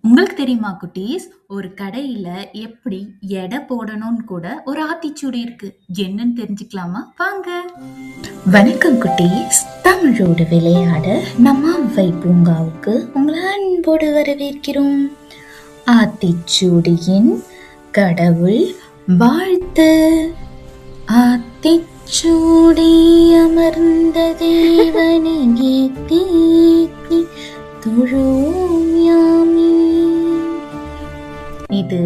உங்களுக்கு தெரியுமா குட்டீஸ்? ஒரு கடையில எப்படி எடை போடணும்னு கூட ஒரு ஆத்திச்சூடி இருக்கு. என்னன்னு தெரிஞ்சுக்கலாமா? வாங்க. வணக்கம் குட்டீஸ். தமிழோடு விளையாட நம்ம அவ்வை பூங்காவுக்கு உங்களை அன்போடு வரவேற்கிறோம். ஆத்திச்சூடியின் கடவுள் வாழ்த்து. ஆத்திச்சூடி அமர்ந்த தேவனை கீர்த்தி தொழுவோம் யாமே. இது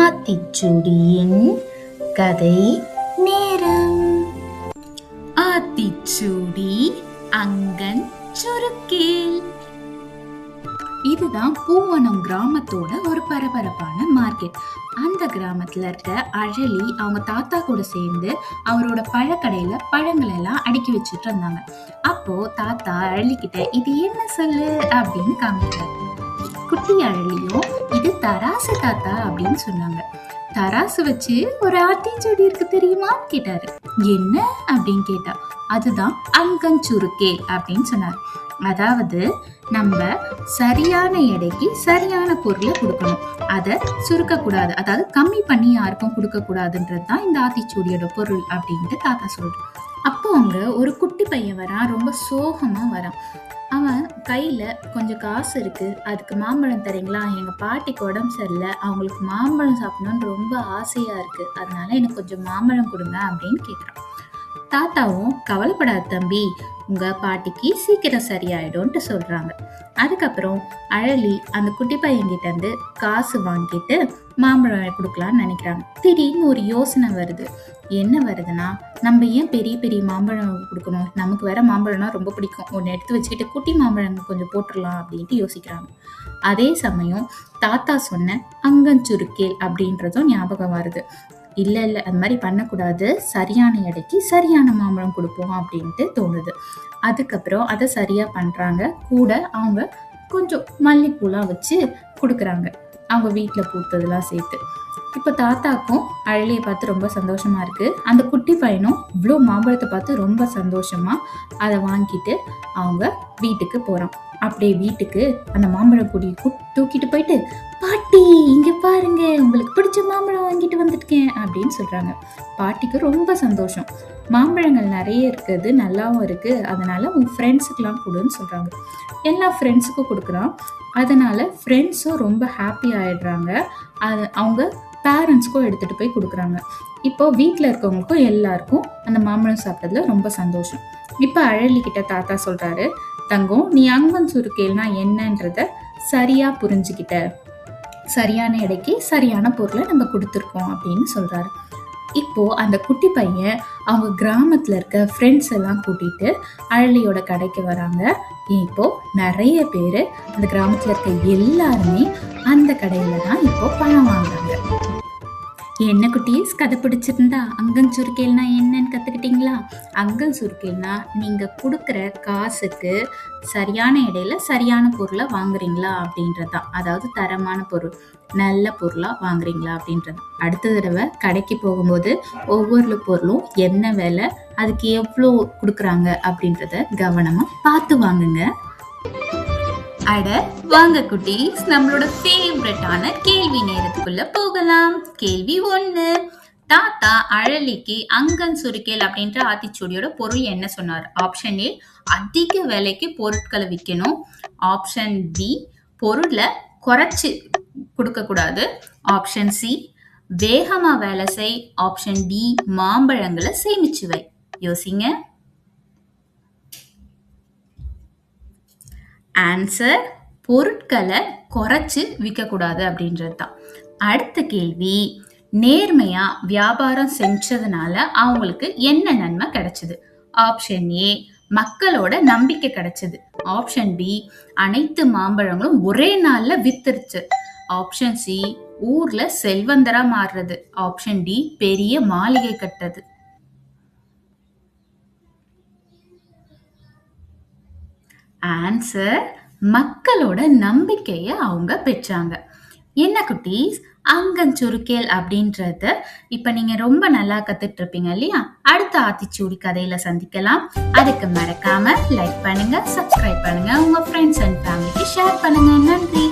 ஆத்திச்சூடியின் கதை நேரம். ஆத்திச்சூடி அங்கன் சுருக்கேல். இதுதான் பூவனம் கிராமத்தோட ஒரு பரபரப்பான மார்க்கெட். அந்த கிராமத்துல இருக்க அழலி அவங்க தாத்தா கூட சேர்ந்து அவரோட பழக்கடையில பழங்கள் எல்லாம் அடுக்கி வச்சுட்டு இருந்தாங்க. அப்போ தாத்தா அழலி கிட்ட இது என்ன சொல்லு அப்படின்னு காமிக்கிறார். குட்டி அழலியும் இது தராசு தாத்தா அப்படின்னு சொன்னாங்க. தராசு வச்சு ஒரு ஆத்திச்சூடி இருக்கு தெரியுமா கேட்டாரு. என்ன அப்படின்னு கேட்டா, அதுதான் அங்கஞ்சுருக்கேல் அப்படின்னு சொன்னார். அதாவது நம்ம சரியான எடைக்கு சரியான பொருளை கொடுக்கணும், அதை சுருக்க கூடாது, அதாவது கம்மி பண்ணி யாருக்கும் கொடுக்க கூடாதுன்றதுதான் இந்த ஆத்திச்சூடியோட பொருள் அப்படின்ட்டு தாத்தா சொல்றான். அப்போ அங்க ஒரு குட்டி பையன் வரான், ரொம்ப சோகமா வரான். அவன் கையில கொஞ்சம் காசு இருக்கு, அதுக்கு மாம்பழம் தரீங்களா, எங்க பாட்டிக்கு உடம்பு சரியில்லை, அவங்களுக்கு மாம்பழம் சாப்பிடணும்னு ரொம்ப ஆசையா இருக்கு, அதனால எனக்கு கொஞ்சம் மாம்பழம் கொடுங்க அப்படின்னு கேட்குறான். தாத்தாவும் கவலைப்படாத தம்பி, உங்க பாட்டிக்கு சீக்கிரம் சரியாயிடும்ட்டு சொல்றாங்க. அதுக்கப்புறம் அழலி அந்த குட்டி பையன்கிட்ட இருந்து காசு வாங்கிட்டு மாம்பழம் கொடுக்கலான்னு நினைக்கிறாங்க. திடீர்னு ஒரு யோசனை வருது. என்ன வருதுன்னா, நம்ம ஏன் பெரிய பெரிய மாம்பழம் கொடுக்கணும், நமக்கு வேற மாம்பழம்னா ரொம்ப பிடிக்கும், ஒன்று எடுத்து வச்சுக்கிட்டு குட்டி மாம்பழம் கொஞ்சம் போட்டுடலாம் அப்படின்ட்டு யோசிக்கிறாங்க. அதே சமயம் தாத்தா சொன்ன அங்கஞ்சுருக்கேல் அப்படின்றதும் ஞாபகம் வருது. இல்லை அது மாதிரி பண்ணக்கூடாது, சரியான எடைக்கு சரியான மாம்பழம் கொடுப்போம் அப்படின்ட்டு தோணுது. அதுக்கப்புறம் அதை சரியா பண்றாங்க. கூட அவங்க கொஞ்சம் மல்லிப்பூலாம் வச்சு கொடுக்குறாங்க, அவங்க வீட்டில் பூத்ததெல்லாம் சேர்த்து. இப்போ தாத்தாக்கும் அழலியை பார்த்து ரொம்ப சந்தோஷமா இருக்கு. அந்த குட்டி பையனும் இவ்வளோ மாம்பழத்தை பார்த்து ரொம்ப சந்தோஷமா அதை வாங்கிட்டு அவங்க வீட்டுக்கு போறான். அப்படியே வீட்டுக்கு அந்த மாம்பழம் கொடி தூக்கிட்டு போயிட்டு, பாட்டி இங்க பாருங்க, உங்களுக்கு பிடிச்ச மாம்பழம் வாங்கிட்டு வந்துருக்கேன் அப்படின்னு சொல்றாங்க. பாட்டிக்கு ரொம்ப சந்தோஷம். மாம்பழங்கள் நிறைய இருக்குது, நல்லாவும் இருக்கு, அதனால உன் ஃப்ரெண்ட்ஸுக்கெல்லாம் கொடுன்னு சொல்றாங்க. எல்லா ஃப்ரெண்ட்ஸுக்கும் கொடுக்குறான். அதனால ஃப்ரெண்ட்ஸும் ரொம்ப ஹாப்பி ஆயிடுறாங்க. அவங்க பேரண்ட்ஸ்க்கும் எடுத்துட்டு போய் கொடுக்குறாங்க. இப்போ வீட்டில் இருக்கவங்களுக்கும் எல்லாருக்கும் அந்த மாம்பழம் சாப்பிட்டதுல ரொம்ப சந்தோஷம். இப்போ அழலி கிட்ட தாத்தா சொல்றாரு, தங்கம், நீ அங்கஞ்சுருக்கேல்னா என்னன்றத சரியா புரிஞ்சுக்கிட்ட, சரியான எடைக்கு சரியான பொருளை நம்ம கொடுத்துருக்கோம் அப்படின்னு சொல்றாரு. இப்போ அந்த குட்டி பையன் அவங்க கிராமத்துல இருக்க ஃப்ரெண்ட்ஸ் எல்லாம் கூட்டிட்டு அழலியோட கடைக்கு வராங்க. இப்போ நிறைய பேரு அந்த கிராமத்துல இருக்க எல்லாருமே அந்த கடையில தான் இப்போ பழம் வாங்குறாங்க. என்ன குட்டீஸ், கதை பிடிச்சிருந்தா அங்கஞ்சுருக்கேல்னா என்னன்னு கத்துக்கிட்டீங்களா? அங்கஞ்சுருக்கேல்னா நீங்க கொடுக்குற காசுக்கு சரியான இடையில சரியான பொருளை வாங்குறீங்களா அப்படின்றதான், அதாவது தரமான பொருள், நல்ல பொருளா வாங்குறீங்களா அப்படின்றது. அடுத்த தடவை கடைக்கு போகும்போது ஒவ்வொரு பொருளும் என்ன விலை, அதுக்கு எவ்வளோ கொடுக்குறாங்க அப்படின்றத கவனமா பார்த்து வாங்குங்க. அட வாங்க குட்டீஸ், நம்மளோட ஃபேவரட்டான கேள்வி நேரத்துக்குள்ள போகலாம். கேள்வி 1. தாத்தா அழலிக்கு அங்கஞ்சுருக்கேல் அப்படின்ற ஆத்திச்சூடியோட பொருள் என்ன சொன்னார்? ஆப்ஷன் ஏ, அதிக விலைக்கு பொருட்களை விற்கணும். ஆப்ஷன் பி, பொருளை குறைச்சு கொடுக்க கூடாது. ஆப்ஷன் சி, வேகமா வேலை செய். ஆப்ஷன் டி, மாம்பழங்களை சேமிச்சு வை. யோசிங்க. ஆன்சர், பொருட்களை குறைச்சு விற்கக்கூடாது அப்படின்றது தான். அடுத்த கேள்வி, நேர்மையா வியாபாரம் செஞ்சதுனால அவங்களுக்கு என்ன நன்மை கிடைச்சது? ஆப்ஷன் ஏ, மக்களோட நம்பிக்கை கிடைச்சது. ஆப்ஷன் பி, அனைத்து மாம்பழங்களும் ஒரே நாள்ல வித்துருச்சு. ஆப்ஷன் சி, ஊர்ல செல்வந்தரா மாறுறது. ஆப்ஷன் டி, பெரிய மாளிகை கட்டது. ஆன்சர், மக்களோட நம்பிக்கைய அவங்க பெற்றாங்க. என்ன குட்டீஸ், அங்கஞ்சுருக்கேல் அப்படின்றத இப்ப நீங்க ரொம்ப நல்லா கத்துட்டு இருப்பீங்க இல்லையா? அடுத்த ஆத்திச்சூடி கதையில சந்திக்கலாம். அதுக்கு மறக்காம லைக் பண்ணுங்க, சப்ஸ்கிரைப் பண்ணுங்க, உங்க ஃப்ரெண்ட்ஸ் அண்ட் ஃபேமிலிக்கு ஷேர் பண்ணுங்க. நன்றி.